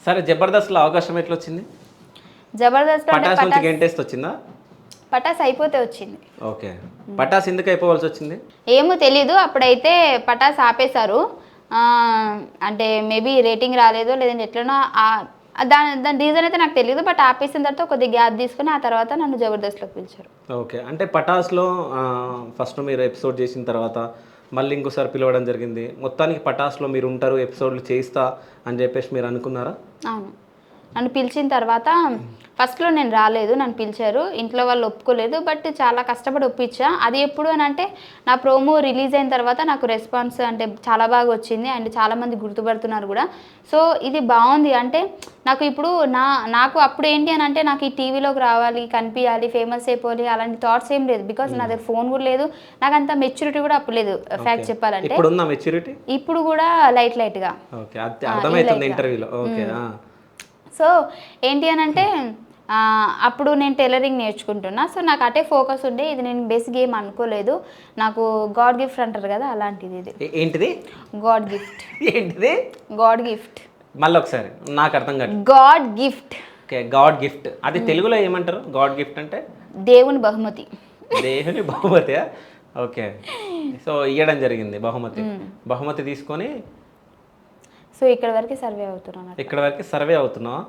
సరే జబర్దస్త్లో అవకాశం ఎట్లా వచ్చింది? జబర్దస్త్ అంటే పటాస్ నుంచి గెంటేస్తే వచ్చిందా? పటాస్ అయిపోతే వచ్చింది. ఓకే. పటాస్ ఎందుకు అయిపోవాల్సి వచ్చింది? ఏమో తెలీదు, అప్పుడైతే పటాస్ ఆపేశారు. ఆ, అంటే మేబీ రేటింగ్ రాలేదో లేదంటే ఎట్లనో దాని దాని రీజన్ అయితే నాకు తెలియదు. బట్ ఆపేసిన తర్వాత కొద్దిగా గ్యాప్ తీసుకుని ఆ తర్వాత నన్ను జబర్దస్త్లోకి పిలిచారు. ఓకే. అంటే పటాస్లో ఫస్ట్ మీరు ఎపిసోడ్ చేసిన తర్వాత మళ్ళీ ఇంకోసారి పిలవడం జరిగింది. మొత్తానికి పటాస్లో మీరు ఉంటారు, ఎపిసోడ్లు చేయిస్తా అని చెప్పేసి మీరు అనుకున్నారా? అవును, నన్ను పిలిచిన తర్వాత ఫస్ట్లో నేను రాలేదు, నన్ను పిలిచారు. ఇంట్లో వాళ్ళు ఒప్పుకోలేదు, బట్ చాలా కష్టపడి ఒప్పించా. అది ఎప్పుడు అని అంటే నా ప్రోమో రిలీజ్ అయిన తర్వాత నాకు రెస్పాన్స్ అంటే చాలా బాగా వచ్చింది అండ్ చాలామంది గుర్తుపడుతున్నారు కూడా. సో ఇది బాగుంది. అంటే నాకు ఇప్పుడు నాకు అప్పుడు ఏంటి అని అంటే నాకు ఈ టీవీలోకి రావాలి, కనిపించాలి, ఫేమస్ అయిపోవాలి అలాంటి థాట్స్ ఏం లేదు. బికాజ్ నా దగ్గర ఫోన్ కూడా లేదు, నాకు అంత మెచ్యూరిటీ కూడా అప్పుడు లేదు. ఫ్యాక్ట్ చెప్పాలంటే ఇప్పుడు ఉందా మెచ్యూరిటీ? ఇప్పుడు కూడా లైట్గా. ఓకే, అర్థమవుతుంది ఇంటర్వ్యూలో. ఓకే. సో ఏంటి అని అంటే అప్పుడు నేను టైలరింగ్ నేర్చుకుంటున్నా. సో నాకు అటే ఫోకస్ ఉండే, ఇది నేను బేసిక్ ఏం అనుకోలేదు. నాకు గాడ్ గిఫ్ట్ అంటారు కదా, అలాంటిది ఇది. ఏంటిది? God gift. ఏంటిది? God gift. మళ్ళీ ఒకసారి, నాకు అర్థం కాదు. God gift. Okay, God gift. అది తెలుగులో ఏమంటారు? గాడ్ గిఫ్ట్ అంటే దేవుని బహుమతి. దేవుని బహుమతి. ఓకే. సో ఇవ్వడం జరిగింది బహుమతి తీసుకొని సో ఇక్కడ వరకు సర్వే అవుతున్నాను. ఇక్కడ వరకు సర్వే అవుతున్నావా?